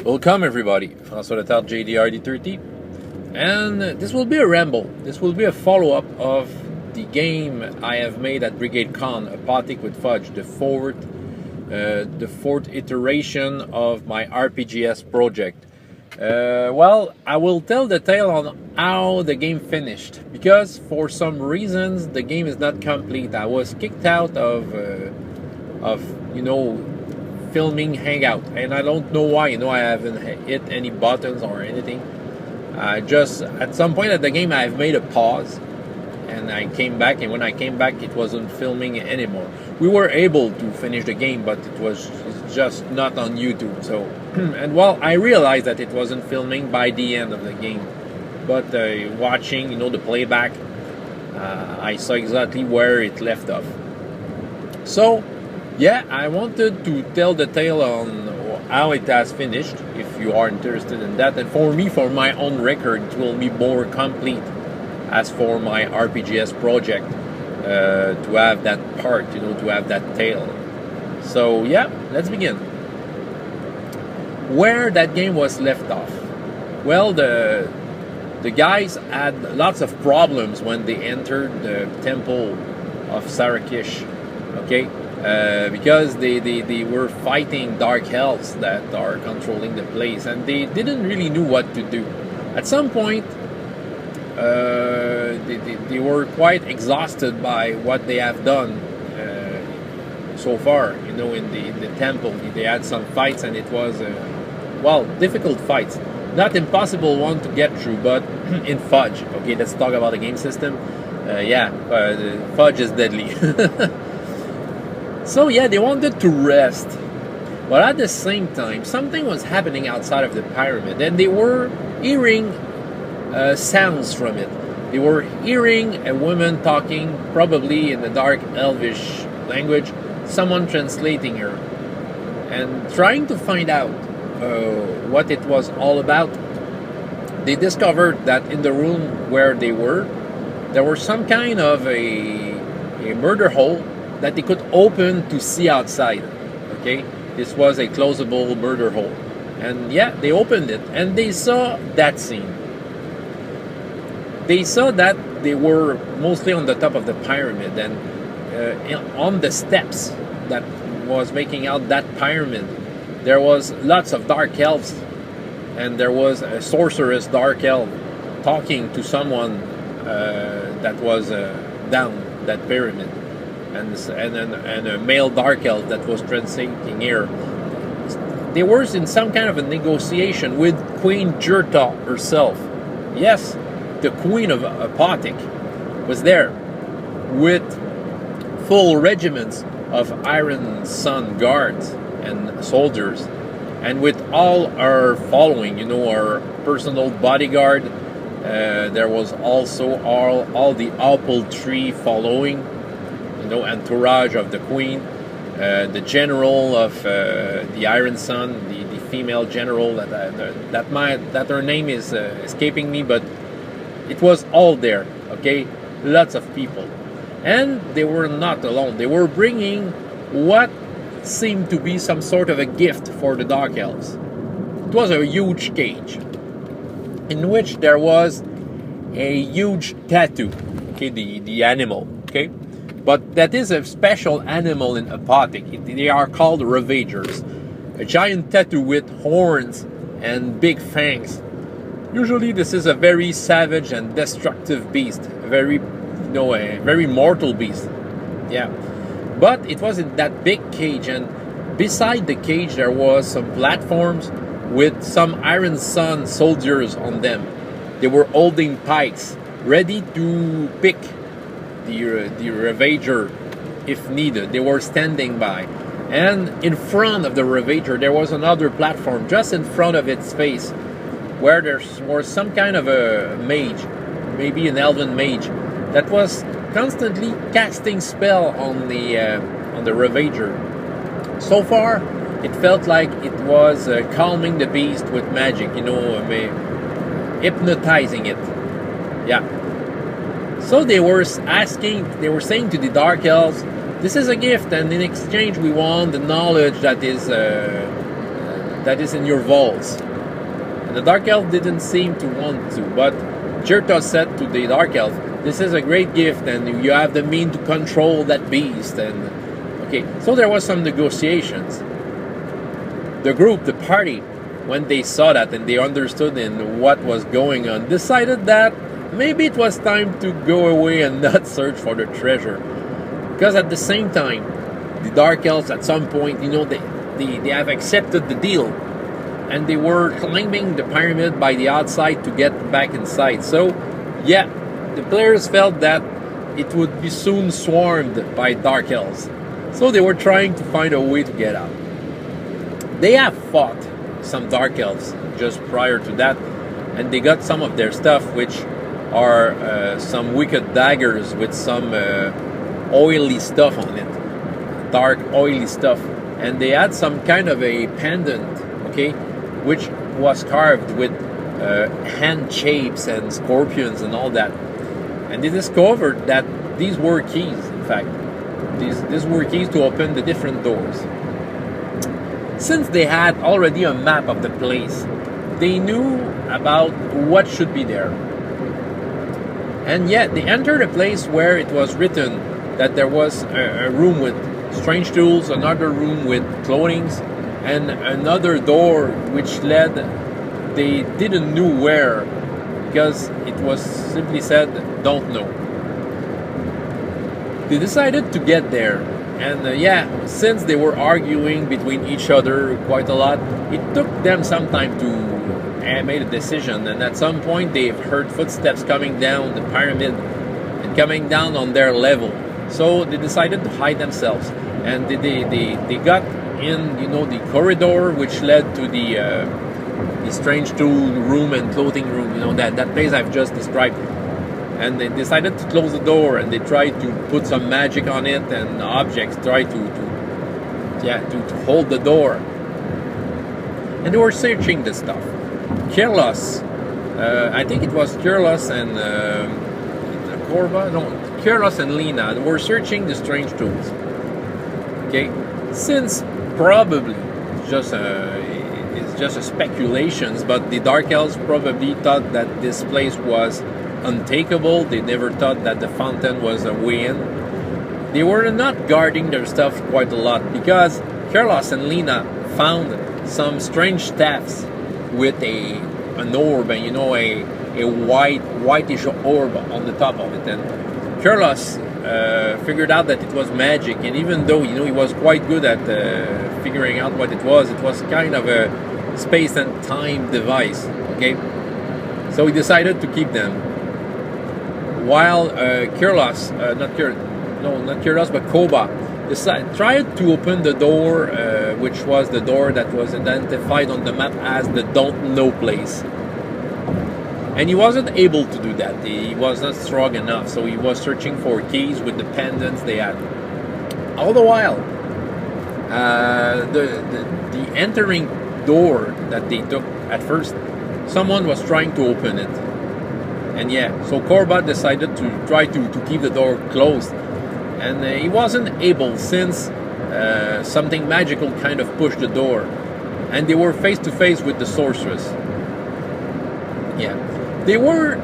Welcome everybody, François Letard, JDRD30, and this will be a ramble. This will be a follow-up of the game I have made at Brigade Con, Apothic with Fudge, the fourth iteration of my RPGS project. Well, I will tell the tale on how the game finished, because for some reasons the game is not complete. I was kicked out of filming hangout, and I don't know why. I haven't hit any buttons or anything. Just at some point at the game I've made a pause and I came back, and when I came back it wasn't filming anymore. We were able to finish the game, but it was just not on YouTube. So and well, I realized that it wasn't filming by the end of the game, but watching the playback, I saw exactly where it left off. So yeah, I wanted to tell the tale on how it has finished, if you are interested in that. And for me, for my own record, it will be more complete as for my RPGS project, to have that part, to have that tale. So yeah, let's begin. Where that game was left off. Well, the guys had lots of problems when they entered the temple of Sarakish, okay? Because they were fighting dark elves that are controlling the place, and they didn't really know what to do. At some point, they were quite exhausted by what they have done so far. In the temple, they had some fights, and it was difficult fights. Not impossible one to get through, but in Fudge. Okay, let's talk about the game system. Fudge is deadly. So yeah, they wanted to rest, but at the same time, something was happening outside of the pyramid, and they were hearing sounds from it. They were hearing a woman talking, probably in the dark elvish language, someone translating her, and trying to find out what it was all about. They discovered that in the room where they were, there was some kind of a murder hole that they could open to see outside. Okay, this was a closable murder hole, and yeah, they opened it and they saw that scene. They saw that they were mostly on the top of the pyramid, and on the steps that was making out that pyramid, there was lots of dark elves, and there was a sorceress dark elf talking to someone that was down that pyramid. And a male dark elf that was translating here. They were in some kind of a negotiation with Queen Jurta herself. Yes, the Queen of Apothic was there with full regiments of Iron Sun guards and soldiers, and with all our following, our personal bodyguard. There was also all the apple tree following, entourage of the Queen, the general of the Iron Sun, the female general that her name is escaping me, but it was all there. Okay, lots of people, and they were not alone. They were bringing what seemed to be some sort of a gift for the Dark Elves. It was a huge cage in which there was a huge tattoo. Okay, the animal. Okay. But that is a special animal in Apothic. They are called Ravagers. A giant tattoo with horns and big fangs. Usually this is a very savage and destructive beast. A very mortal beast. Yeah. But it was in that big cage, and beside the cage there was some platforms with some Iron Sun soldiers on them. They were holding pikes, ready to pick the Ravager if needed. They were standing by, and in front of the Ravager there was another platform just in front of its face, where there was some kind of a mage, maybe an elven mage, that was constantly casting spell on the Ravager. So far it felt like it was calming the beast with magic, hypnotizing it. Yeah. So they were saying to the Dark Elves, this is a gift, and in exchange we want the knowledge that that is in your vaults. And the Dark Elf didn't seem to want to, but Jirta said to the Dark Elf, this is a great gift and you have the mean to control that beast. And okay, so there was some negotiations. The group, the party, when they saw that and they understood in what was going on, decided that maybe it was time to go away and not search for the treasure. Because at the same time, the Dark Elves at some point, they have accepted the deal. And they were climbing the pyramid by the outside to get back inside. So, yeah, the players felt that it would be soon swarmed by Dark Elves. So they were trying to find a way to get out. They have fought some Dark Elves just prior to that, and they got some of their stuff, which are some wicked daggers with some oily stuff on it, dark oily stuff, and they had some kind of a pendant, okay, which was carved with hand shapes and scorpions and all that, and they discovered that these were keys. In fact, these were keys to open the different doors. Since they had already a map of the place, they knew about what should be there. And yet, they entered a place where it was written that there was a room with strange tools, another room with clothing, and another door which led, they didn't know where, because it was simply said, don't know. They decided to get there. And yeah, since they were arguing between each other quite a lot, it took them some time to make a decision. And at some point, they've heard footsteps coming down the pyramid and coming down on their level. So they decided to hide themselves. And they got in, the corridor which led to the strange tool room and clothing room. That place I've just described. And they decided to close the door, and they tried to put some magic on it, and objects tried to hold the door. And they were searching the stuff. Kirlos, I think it was Kirlos and Korba, no, Kirlos and Lena were searching the strange tools. Okay, since probably it's just a speculations, but the Dark Elves probably thought that this place was untakeable. They never thought that the fountain was a way in. They were not guarding their stuff quite a lot, because Kirlos and Lena found some strange staffs with an orb, and a whitish orb on the top of it. And Kirlos figured out that it was magic, and even though he was quite good at figuring out what it was kind of a space and time device. Okay, so he decided to keep them. While Kirlos, not Kirlos, but Koba, tried to open the door, which was the door that was identified on the map as the Don't Know place. And he wasn't able to do that. He was not strong enough, so he was searching for keys with the pendants they had. All the while, the entering door that they took at first, someone was trying to open it. And yeah, so Korba decided to try to keep the door closed. And he wasn't able, since something magical kind of pushed the door. And they were face to face with the sorceress. Yeah. They were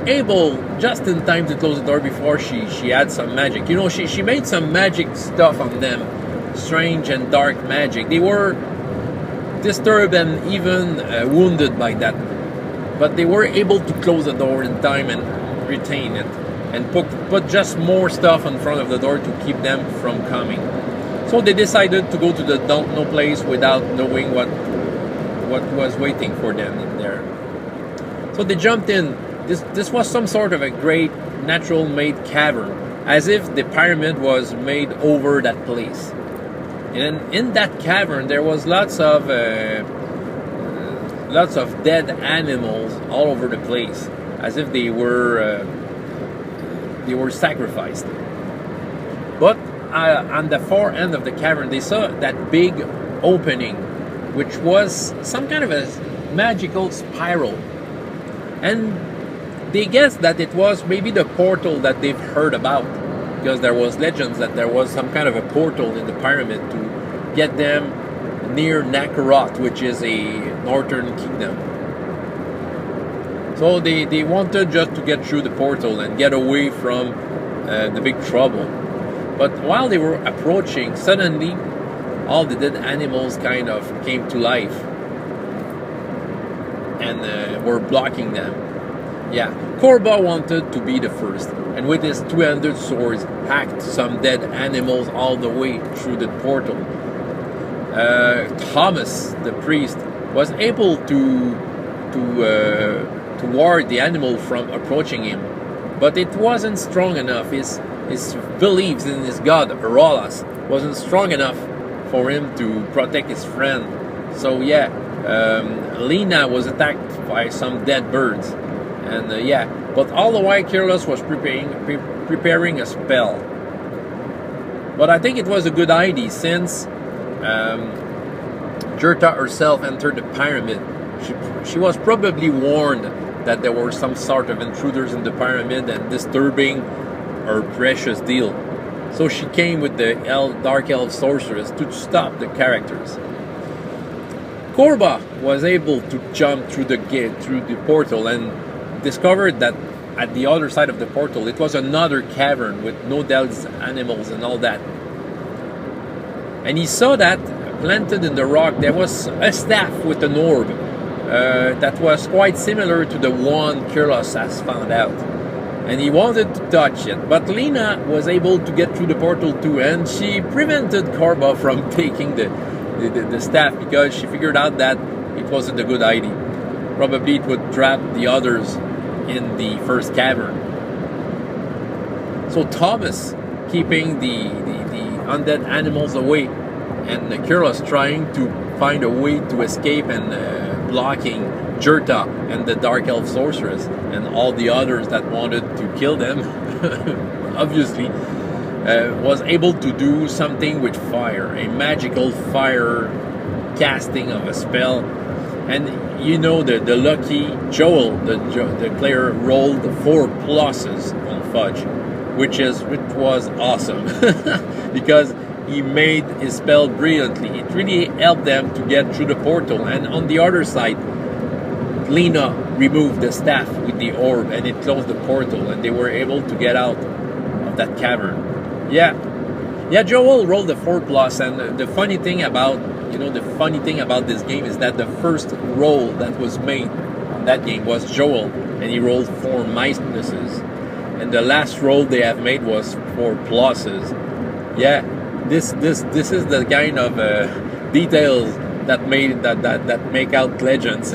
able just in time to close the door before she had some magic. She made some magic stuff on them. Strange and dark magic. They were disturbed and even wounded by that. But they were able to close the door in time and retain it, and put just more stuff in front of the door to keep them from coming. So they decided to go to the Don't Know place without knowing what was waiting for them in there. So they jumped in. This was some sort of a great natural-made cavern, as if the pyramid was made over that place. And in that cavern, there was lots of dead animals all over the place, as if they were sacrificed. But on the far end of the cavern, they saw that big opening, which was some kind of a magical spiral. And they guessed that it was maybe the portal that they've heard about, because there was legends that there was some kind of a portal in the pyramid to get them near Nakaroth, which is a northern kingdom. So they wanted just to get through the portal and get away from the big trouble. But while they were approaching, suddenly all the dead animals kind of came to life and were blocking them. Yeah, Korba wanted to be the first, and with his two-handed swords hacked some dead animals all the way through the portal. Thomas, the priest, was able to ward the animal from approaching him, but it wasn't strong enough. His beliefs in his god Arolas wasn't strong enough for him to protect his friend. So yeah, Lena was attacked by some dead birds, and but all the while Kirlos was preparing a spell. But I think it was a good idea, since Jurta herself entered the pyramid. She was probably warned that there were some sort of intruders in the pyramid and disturbing her precious deal. So she came with the Dark Elf sorceress to stop the characters. Korba was able to jump through the gate, through the portal, and discovered that at the other side of the portal it was another cavern with no dead animals and all that. And he saw that planted in the rock there was a staff with an orb that was quite similar to the one Kirlos has found out. And he wanted to touch it, but Lena was able to get through the portal too, and she prevented Korba from taking the staff because she figured out that it wasn't a good idea. Probably it would trap the others in the first cavern. So Thomas keeping the undead animals away, and Kirlos trying to find a way to escape and blocking Jurta and the Dark Elf sorceress and all the others that wanted to kill them, obviously, was able to do something with fire, a magical fire casting of a spell. And you know, the lucky Joel, the player, rolled 4 pluses on Fudge, which was awesome because he made his spell brilliantly. It really helped them to get through the portal. And on the other side, Lena removed the staff with the orb and it closed the portal, and they were able to get out of that cavern. Yeah, Joel rolled a 4 plus, and the funny thing about this game is that the first roll that was made on that game was Joel, and he rolled 4 minuses, and the last roll they have made was 4 pluses. Yeah, this is the kind of details that make out legends.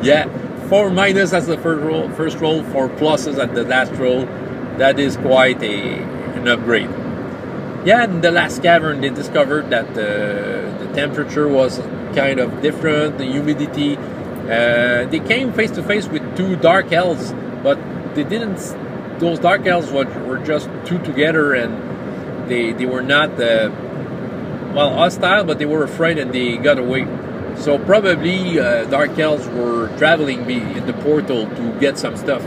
Yeah, 4 minus as the first roll, 4 pluses at the last roll. That is quite an upgrade. Yeah, in the last cavern they discovered that the temperature was kind of different, the humidity. They came face to face with 2 dark elves, but they didn't. Those dark elves were just 2 together, and they were not hostile, but they were afraid and they got away. So probably dark elves were traveling in the portal to get some stuff.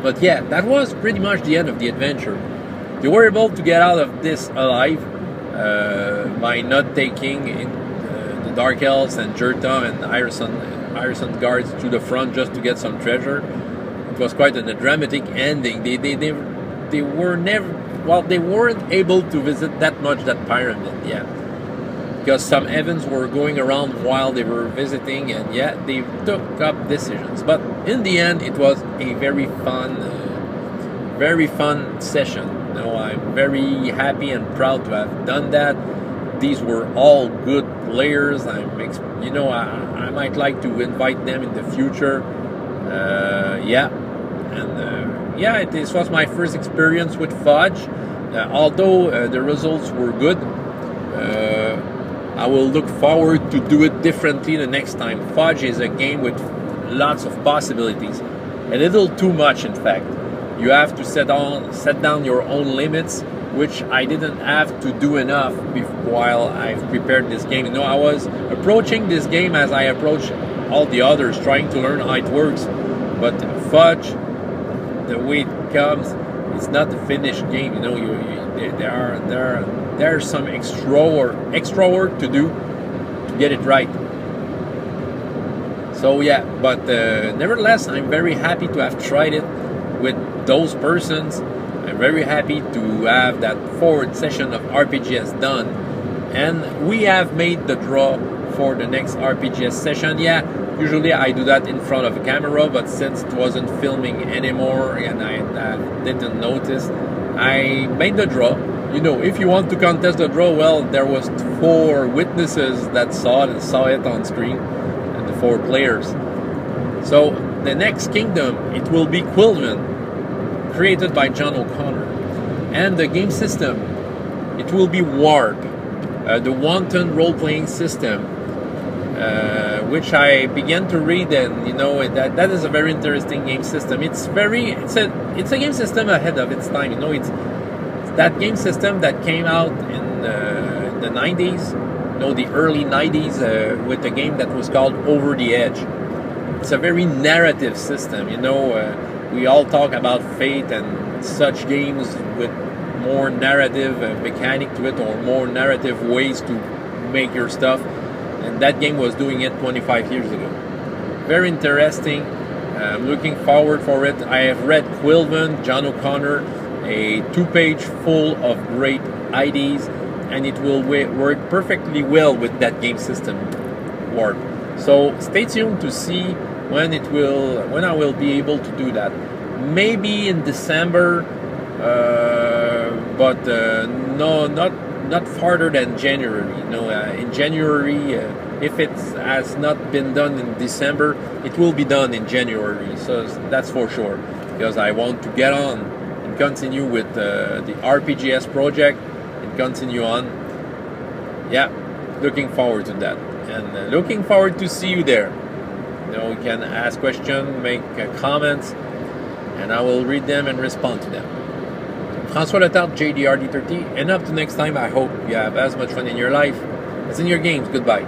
But yeah, that was pretty much the end of the adventure. They were able to get out of this alive by not taking the Dark Elves and Jurta and Ireson guards to the front just to get some treasure. It was quite a dramatic ending. They weren't able to visit that much that pyramid, yeah, because some events were going around while they were visiting, and yeah, they took up decisions. But in the end, it was a very fun session. You know, I'm very happy and proud to have done that. These were all good players. I might like to invite them in the future. This was my first experience with Fudge. Although the results were good, I will look forward to do it differently the next time. Fudge is a game with lots of possibilities, a little too much, in fact. You have to set down your own limits, which I didn't have to do enough while I've prepared this game. You know, I was approaching this game as I approach all the others, trying to learn how it works. But Fudge, the way it comes, it's not a finished game. You know, there's some extra work to do, get it right. So yeah, but nevertheless, I'm very happy to have tried it with those persons. I'm very happy to have that forward session of RPGS done, and we have made the draw for the next RPGS session. Yeah, usually I do that in front of a camera, but since it wasn't filming anymore and I didn't notice, I made the draw. You know, if you want to contest the draw, well, there was 4 witnesses that saw it on screen, and the 4 players. So the next kingdom, it will be Quilven, created by John O'Connor, and the game system, it will be Warp, the Wanton role-playing system, which I began to read, and you know that is a very interesting game system. It's a game system ahead of its time. You know, it's that game system that came out in the 90s, you know, the early 90s, with a game that was called Over the Edge. It's a very narrative system, you know. We all talk about Fate and such games with more narrative mechanic to it, or more narrative ways to make your stuff. And that game was doing it 25 years ago. Very interesting. I'm looking forward for it. I have read Quilven, John O'Connor, a 2-page full of great ideas, and it will work perfectly well with that game system, Warp. So stay tuned to see when I will be able to do that. Maybe in December, but no, not farther than January. You know, in January, if it has not been done in December, it will be done in January. So that's for sure, because I want to get on and continue with the RPGS project and continue on. Yeah, looking forward to that, and looking forward to see you there. You know, you can ask questions, make comments, and I will read them and respond to them. François Letarte, JDRD30, and up to next time, I hope you have as much fun in your life as in your games. Goodbye.